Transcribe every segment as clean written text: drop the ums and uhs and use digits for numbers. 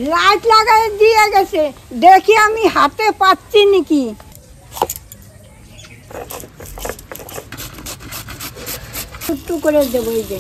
Light লাগাই দিয়ে গেছে, দেখি আমি হাতে পাচ্ছি নাকি। একটু করে দেবো এই যে।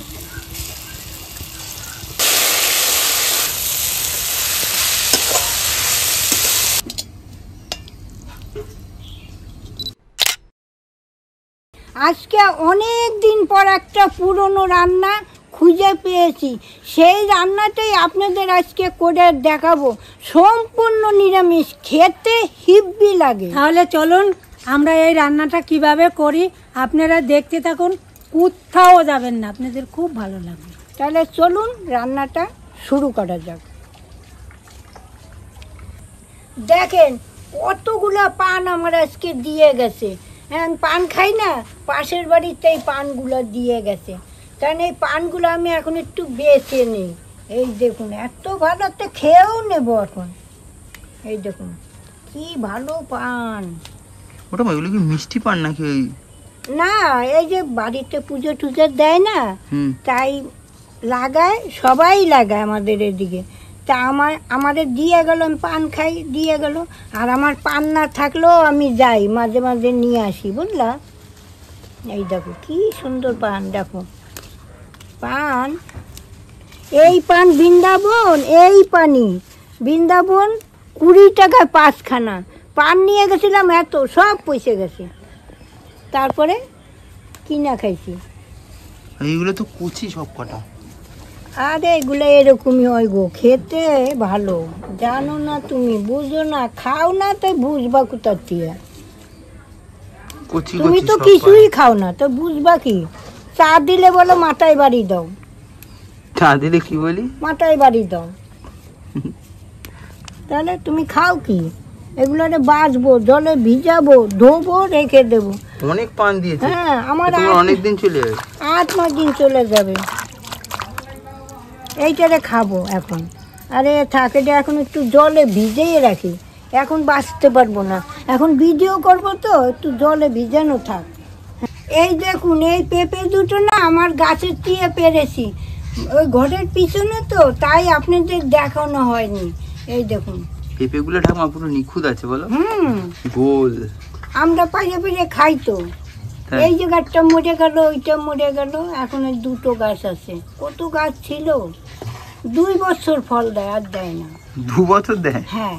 আজকে অনেক দিন পর একটা পুরনো রান্না খুঁজে পেয়েছি, সেই রান্নাটাই আপনাদের আজকে করে দেখাবো। সম্পূর্ণ নিরামিষ, খেতে হিব্বি লাগে। তাহলে চলুন আমরা এই রান্নাটা কিভাবে করি আপনারা দেখতে থাকুন, কোথাও যাবেন না, আপনাদের খুব ভালো লাগবে। তাহলে চলুন রান্নাটা শুরু করা যাক। দেখেন কতগুলা পান আমার আজকে দিয়ে গেছে। হ্যাঁ, পান খাই না, পাশের বাড়িতে এই পানগুলো দিয়ে গেছে। কারণ এই পানগুলো আমি এখন একটু বেছে নিই। এই দেখুন এত ভালো, একটা খেয়েও নেব এখন। এই দেখুন কি ভালো পান। ওটা ওইগুলো কি মিষ্টি পান নাকি? না, এই যে বাড়িতে পুজো টুজো দেয় না, তাই লাগায়, সবাই লাগায় আমাদের এদিকে। তা আমাদের দিয়ে গেল, আমি পান খাই, দিয়ে গেল। আর আমার পান না থাকলেও আমি যাই, মাঝে মাঝে নিয়ে আসি, বুঝলা। এই দেখো কি সুন্দর পান, দেখো পান। এই পান বৃন্দাবন, এই পানি বৃন্দাবন 20 টাকায় 5খানা পান নিয়ে গেছিলাম, এত সব পয়সে গেছে। তারপরে কিনা খাইছি। এইগুলো তো কুচি সব কটা। আরে এগুলো এরকমই হয় গো, খেতে ভালো। জানো না তুমি, বুঝো না, খাও না, তাই বুঝবা কোথার থেকে। তুমি তো কিছুই খাও না, তো বুঝবা কি? চা দিলে বলো মাথায় বাড়ি দাও। চা দিলে কি বলি? মাথায় বাড়ি দাও। তাহলে তুমি খাও কি? এগুলোরে বাছবো, জলে ভিজাবো, ধোবো, রেখে দেবো। অনেক পান দিয়েছে। হ্যাঁ, আমার অনেক দিন চলে যাবে, 8-9 দিন চলে যাবে। এইটারে খাবো এখন। আরে থাকে যে এখন একটু জলে ভিজিয়ে রাখি, এখন বাঁচতে পারবো না, এখন ভিডিও করবো তো, একটু জলে ভিজানো থাক। এই দেখুন এই পেঁপে দুটো না আমার গাছের দিয়ে পেরেছি, ওই ঘরের পিছনে তো, তাই আপনাদের দেখানো হয়নি। এই দেখুন পেঁপেগুলো ঠাকুমা পুরো নিখুঁত আছে বলো। গোল। আমরা পাইয়ে পাইয়ে খাই তো। এই যে গাছটা মরে গেল, ওইটা মরে গেল, এখন এই দুটো গাছ আছে। কত গাছ ছিল, 2 বছর ফল দেয়, আর দেয় না। 2 বছর দেয়? হ্যাঁ।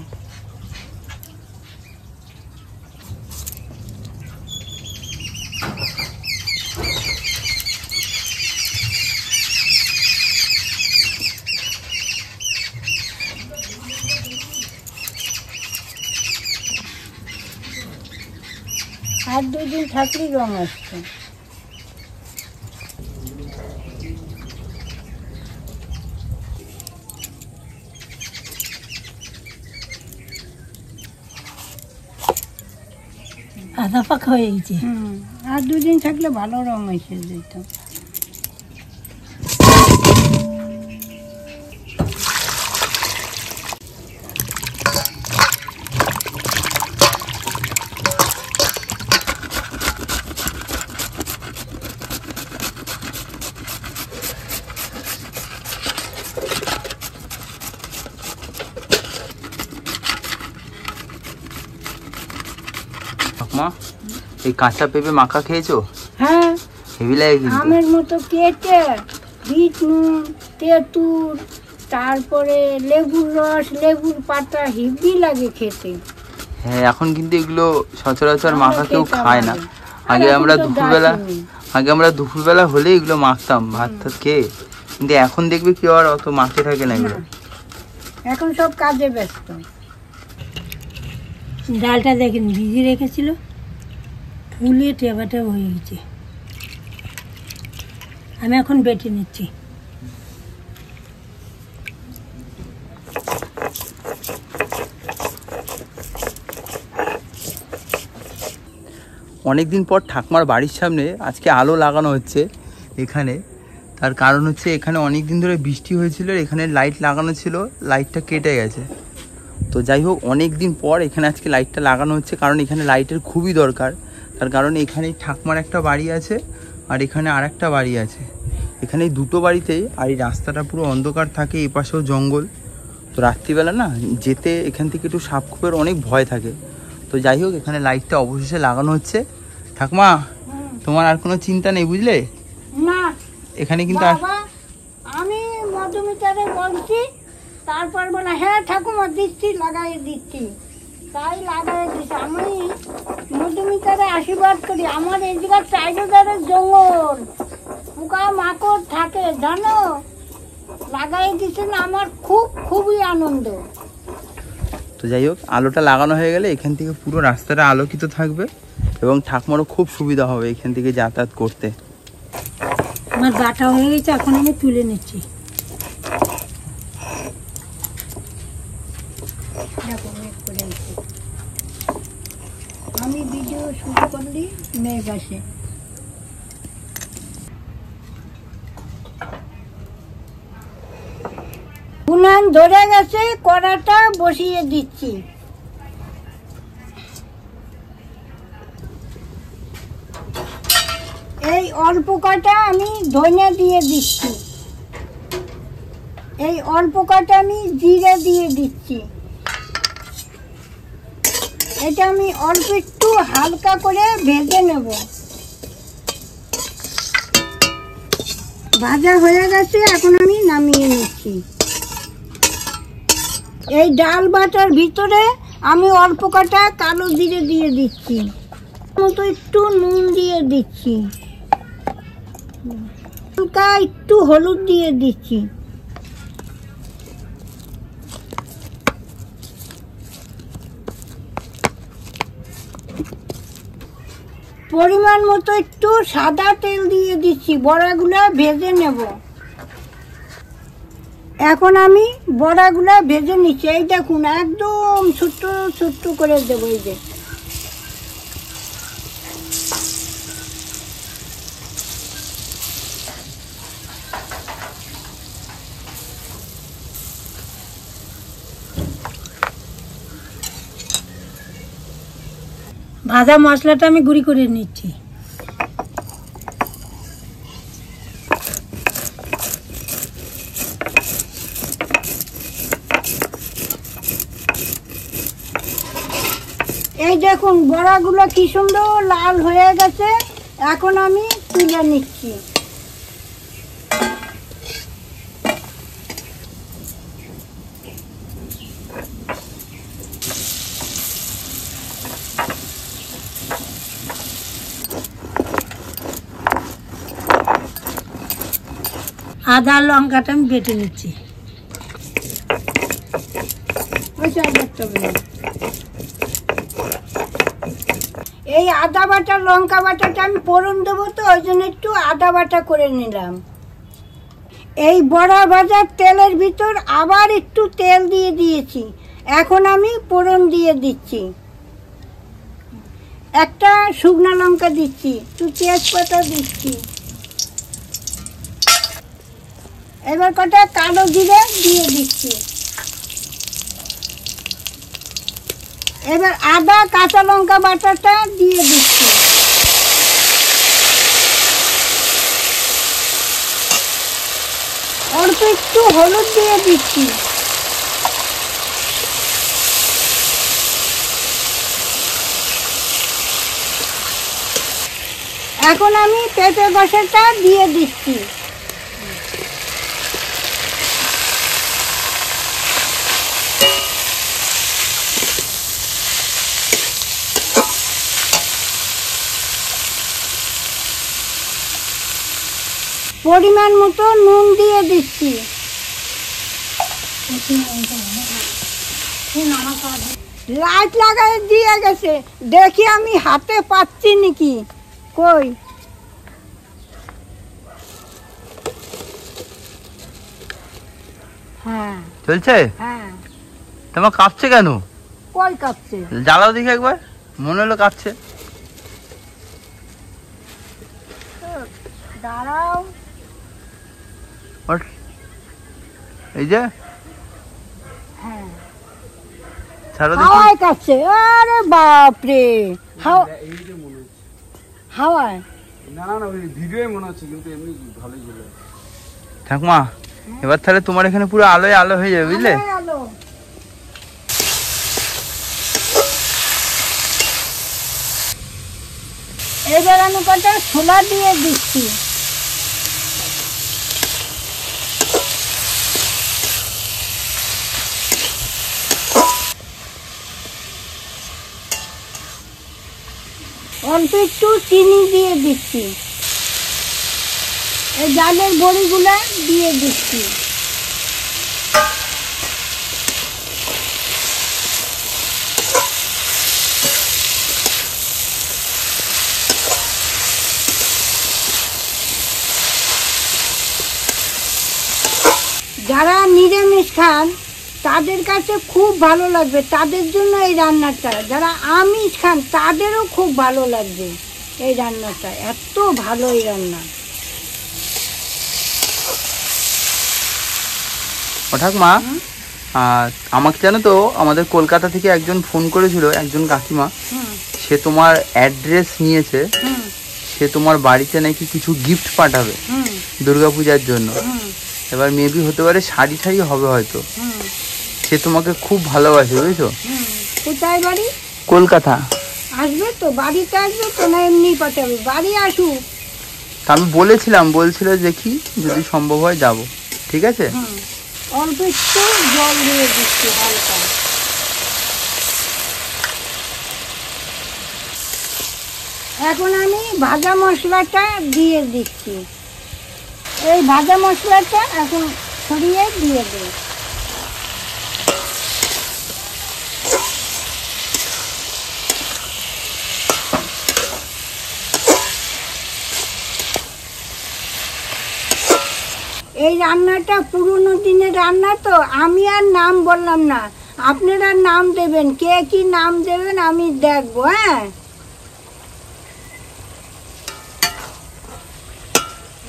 আর 2 দিন থাকলেই রং আসছে। আধা পাকা হয়ে গেছে। আর 2 দিন থাকলে ভালো রং এসে যেত। মা, এই কাঁচা পেঁপে মাখা খেয়েছো? হ্যাঁ, হেভি লাগে কিন্তু। আমের মতো কেটে বিট নুন, তেঁতুল, তারপরে লেবুর রস, লেবুর পাতা, হেভি লাগে খেতে। হ্যাঁ, এখন কিন্তু এগুলো সচরাচর মাখা কেউ খায় না। আগে আমরা দুপুরবেলা হলে এগুলো মাখতাম ভাত টাত খেয়ে, কিন্তু এখন দেখবে কেউ আর অত মাখতে থাকে না এগুলো। এখন সব কাজে ব্যস্ত। ডালটা দেখেন ভিজিয়ে রেখেছিল, ফুলে টেবা টেবা হয়ে গেছে। আমি এখন বেটে নিচ্ছি। অনেকদিন পর ঠাকুমার বাড়ির সামনে আজকে আলো লাগানো হচ্ছে এখানে। তার কারণ হচ্ছে এখানে অনেক দিন ধরে বৃষ্টি হয়েছিল, এখানে লাইট লাগানো ছিল, লাইটটা কেটে গেছে। তো যাই হোক, অনেক দিন পর এখানে আজকে লাইটটা লাগানো হচ্ছে, কারণ এখানে লাইটের খুবই দরকার। তার কারণ এখানে ঠাকুমার একটা বাড়ি আছে, আর এখানে আর একটা বাড়ি আছে। এখানে 2টো বাড়িতেই, আর এই রাস্তাটা পুরো অন্ধকার থাকে, এপাশেও জঙ্গল। তো রাত্রিবেলা না যেতে এখান থেকে একটু সাপখোপের অনেক ভয় থাকে। তো যাই হোক এখানে লাইটটা অবশেষে লাগানো হচ্ছে। ঠাকুমা তোমার আর কোনো চিন্তা নেই বুঝলে, না এখানে কিন্তু বাবা, আমি মধুমিতারে বলছি, তারপর বলে হ্যাঁ ঠাকুমা দিচ্ছি, লাগাই দিচ্ছি, তাই লাগাই দিচ্ছি। আমি মধুমিতারে আশীর্বাদ করি। আমার এই জায়গার চাইদারের জঙ্গল, পোকা মাকড় থাকে জানো, লাগাই দিচ্ছেন, আমার খুবই আনন্দ। তো যাই হোক আলোটা লাগানো হয়ে গেলে এখান থেকে পুরো রাস্তাটা আলোকিত থাকবে এবং ঠাকুমারও খুব সুবিধা হবে এখান থেকে যাতায়াত করতে। আমার বাটা হয়ে গেছে, এখন আমি তুলে নিচ্ছি। আমি ভিডিও শুট করলি মেঘ আসে। উনান ধরে গেছে, কড়াটা বসিয়ে দিচ্ছি। এই অল্প কটা আমি ধনিয়া দিয়ে দিচ্ছি, এই অল্প কটা আমি জিরে দিয়ে দিচ্ছি। এটা আমি অল্প একটু হালকা করে ভেজে নেব। ভাজা হয়ে গেছে, এখন আমি নামিয়ে নিচ্ছি। এই ডাল বাটার ভিতরে আমি অল্প কটা কালো জিরে দিয়ে দিচ্ছি, মতো একটু নুন দিয়ে দিচ্ছি, হালকা একটু হলুদ দিয়ে দিচ্ছি। পরিমাণ মতো একটু সাদা তেল দিয়ে দিচ্ছি, বড়াগুলা ভেজে নেব। এখন আমি বড়াগুলা ভেজে নিচ্ছি। এই দেখুন একদম ছোট্ট ছোট্ট করে দেবো। এই যে ভাজা মশলাটা আমি গুঁড়ি করে নিচ্ছি। এই দেখুন বড়াগুলো কি সুন্দর লাল হয়ে গেছে, এখন আমি তুলে নিচ্ছি। আদা লঙ্কাটা আমি বেটে নিচ্ছি। এই আদা বাটা লঙ্কা বাটাটা আমি ফোড়ন দেবো, তো ওই জন্য একটু আদা বাটা করে নিলাম। এই বড়া ভাজার তেলের ভিতর আবার একটু তেল দিয়ে দিয়েছি, এখন আমি ফোড়ন দিয়ে দিচ্ছি। একটা শুকনো লঙ্কা দিচ্ছি, একটু তেজপাতা দিচ্ছি, এবার কটা কালো জিরে দিয়ে দিচ্ছি। এবার আদা কাঁচা লঙ্কা বাটাটা দিয়ে দিচ্ছি। অল্প একটু হলুদ দিয়ে দিচ্ছি। এখন আমি পেঁপে কষাটা দিয়ে দিচ্ছি। পরিমাণ মতো নুন দিয়ে দিচ্ছি। লাইট লাগাই দিয়ে গেছে, দেখি আমি হাতে পাচ্ছি নাকি। কই হ্যাঁ চলছে? হ্যাঁ। তোমার কাঁপছে কেন? কই কাঁপছে? জ্বালাও দেখি একবার, মনে হলো কাঁপছে। দাঁড়াও, এই যে হ্যাঁ ছাড়ো দেখি। হাওয়ায় কাঁপছে। আরে বাপরে, হাওয়ায় ঠাকুমা এবার তাহলে তোমার এখানে পুরো আলোয় আলো হয়ে যাবে, বুঝলে? আলো এবার আমি কটা ছোলা দিয়ে দিচ্ছি। অল্প একটু চিনি দিয়ে দিচ্ছি, এই ডালের বড়িগুলা দিয়ে দিচ্ছি। যারা নিরামিষ খান তাদের কাছে খুব ভালো লাগবে, তাদের জন্য এই রান্নাটা। যারা আমিষ খান তাদেরও খুব ভালো লাগবে এই রান্নাটা, এত ভালো এই রান্না। ঠাকুমা, আমাকে জানো তো আমাদের কলকাতা থেকে একজন ফোন করেছিল, একজন কাকিমা, সে তোমার অ্যাড্রেস নিয়েছে, সে তোমার বাড়িতে নাকি কিছু গিফট পাঠাবে দুর্গাপূজার জন্য। এবার মেবি হতে পারে শাড়ি ঠাড়ি হবে হয়তো। সে তোমাকে খুব ভালোবাসে, বুঝেছো? কোথায় বাড়ি? কলকাতা। আসবে তো, বাড়িতে আসবে তো না এমনি পাঠাবে? বাড়ি আসুক। তা আমি বলছিল দেখি যদি সম্ভব হয় যাব। ঠিক আছে, অল্প একটু জল দিয়ে দিচ্ছি হালকা। এখন আমি ভাজা মশলাটা দিয়ে দিচ্ছি। এই ভাজা মশলাটা এখন ছড়িয়ে দিয়ে দেব। এই রান্নাটা পুরনো দিনের রান্না তো, আমি আর নাম বললাম না, আপনারা নাম দেবেন, কে কি নাম দেবেন আমি দেখবো। হ্যাঁ,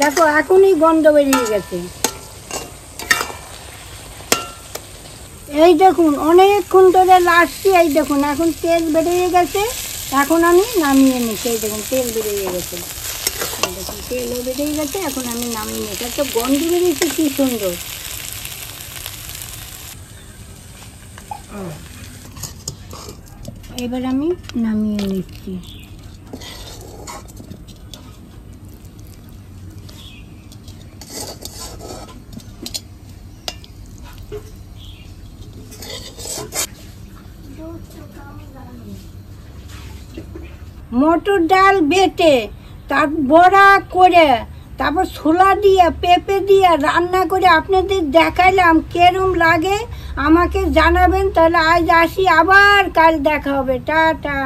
দেখো এখনই গন্ধ বেরিয়ে গেছে। এই দেখুন অনেকক্ষণ ধরে লাগছি, এই দেখুন এখন তেল বেরিয়ে গেছে। এখন আমি নামিয়ে নিচ্ছি, এই দেখুন তেল বেরিয়ে গেছে, দেখুন তেলও বেরিয়ে গেছে। এখন আমি নামিয়ে নিচ্ছি, একটা গন্ধ বেরিয়েছে কি সুন্দর। এবার আমি নামিয়ে নিচ্ছি। মটর ডাল বেটে তার বড়া করে, তারপর ছোলা দিয়ে পেঁপে দিয়ে রান্না করে আপনাদের দেখাইলাম, কেরম লাগে আমাকে জানাবেন। তাহলে আজ আসি, আবার কাল দেখা হবে। টাটা।